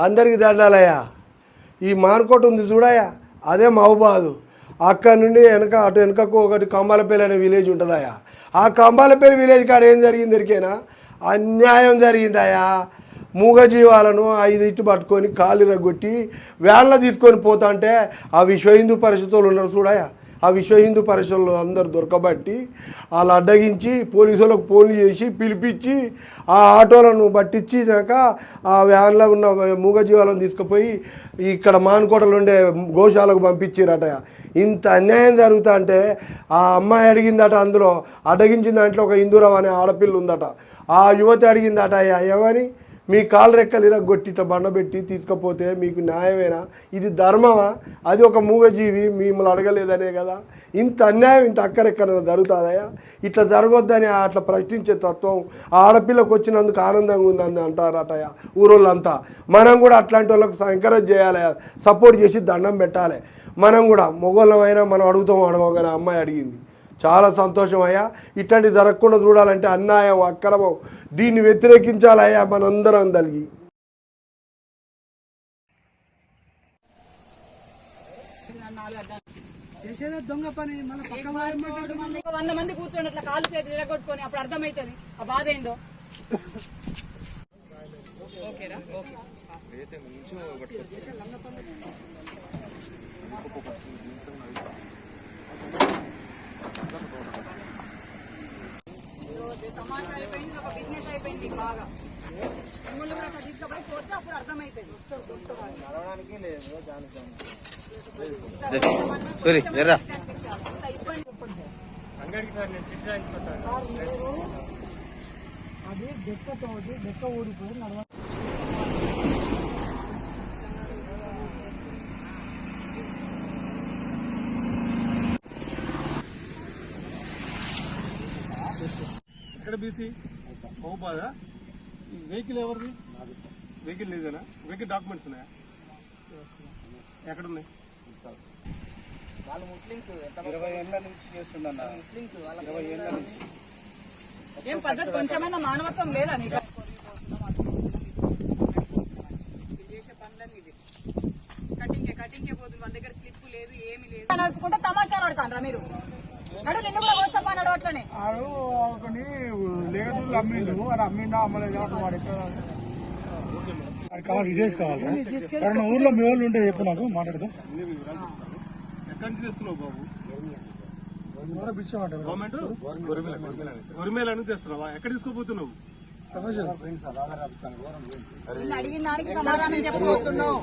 అందరికి దండాలయ్యా. ఈ మానుకోట ఉంది చూడయ్యా, అదే మహబాదు. అక్కడి నుండి అటు వెనకకు ఒకటి కంబాలపల్లి అనే విలేజ్ ఉంటుందయ్యా. ఆ కంబాలపల్లి విలేజ్ కాడ ఏం జరిగింది ఎరికేనా? అన్యాయం జరిగిందయ్యా. మూగజీవాలను 5 ఇటు పట్టుకొని కాలు రగ్గొట్టి వ్యాన్లో తీసుకొని పోతా అంటే ఆ విశ్వ హిందూ పరిషత్తులు ఉన్నారు చూడయా, ఆ విశ్వ హిందూ పరిషత్తులు అందరు దొరకబట్టి వాళ్ళు అడ్డగించి పోలీసులకు ఫోన్లు చేసి పిలిపించి ఆ ఆటోలను పట్టించినాక ఆ వ్యాన్లో ఉన్న మూగజీవాలను తీసుకుపోయి ఇక్కడ మానుకోటలు ఉండే గోశాలకు పంపించారట. ఇంత అన్యాయం జరుగుతా అంటే ఆ అమ్మాయి అడిగిందట, అందులో అడ్డగించిన దాంట్లో ఒక హిందూరావు అనే ఆడపిల్ల ఉందట. ఆ యువతి అడిగిందట, ఏమని మీ కాలు రెక్కలు ఇరగొట్టి ఇట్లా బండబెట్టి తీసుకపోతే మీకు న్యాయమేనా? ఇది ధర్మమా? అది ఒక మూగజీవి మిమ్మల్ని అడగలేదనే కదా. ఇంత అన్యాయం ఇంత అక్కరెక్కన జరుగుతుందయా? ఇట్లా జరగొద్దని అట్లా ప్రశ్నించే తత్వం ఆడపిల్లకు వచ్చినందుకు ఆనందంగా ఉందని అంటారటయా ఊరోళ్ళంతా. మనం కూడా అట్లాంటి వాళ్ళకు ఎంకరేజ్ చేయాలి, సపోర్ట్ చేసి దండం పెట్టాలి. మనం కూడా మొగోళ్ళమైనా మనం అడగగానే అమ్మాయి అడిగింది. చాలా సంతోషం అయ్యా. ఇట్లాంటి జరగకుండా చూడాలంటే అన్యాయం అక్రమం దీన్ని వ్యతిరేకించాలయ్యా మనందరం కలిగి. దొంగ పని 100 మంది కూర్చొని అట్లా కాలు చేతి ఎరగొట్టుకొని అప్పుడు అర్థమవుతుంది ఆ బాధ ఏందో. సమాజం అయిపోయింది, ఒక బిజినెస్ అయిపోయింది బాగా. మిమ్మల్ని కూడా అక్కడ తీసుకుపోయి పోతే అప్పుడు అర్థమవుతుంది. అది డెక్క ఊడిపోయి ఎక్కడ బీసీ మహబాదా? వెహికల్ ఎవరిది? వెహికల్ లేదేనా? వెహికల్ డాక్యుమెంట్స్ ఉన్నాయా? ఎక్కడున్నాయి? వాళ్ళు ముస్లింస్ 20 ఏళ్ల నుంచి చేస్తున్నా. ముస్లింస్ 20 ఏళ్ల నుంచి ఏం పద్ధతి కొంచెమైనా మానవత్వం లేదా నీకు? చేసే పనులన్నీ ఇది కటింగే పోతుంది. వాళ్ళ దగ్గర స్లిప్ లేదు, ఏమి లేదు. అనుకుంటే తమాషాలు ఆడతారా మీరు? నడు నిన్ను కూడా వస్తా నడు అట్లనే లేదు అమ్మిండు అది అమ్మిండా అమ్మలేదు వాడు కావాలి డీటెయిల్స్ కావాలి. कारण ఊర్లో మీ వాళ్ళు ఉంటే చెప్పు నాకు మాట్లాడదాం. ఎక్కడి నుంచి తెస్తున్నావు బాబు? గవర్నమెంట్ కొరిమేల నుంచి తెస్తున్నావా? ఎక్కడ తీసుకోపోతున్నావు? అడిగిన దానికి సమాధానం చెప్పబోతున్నావు.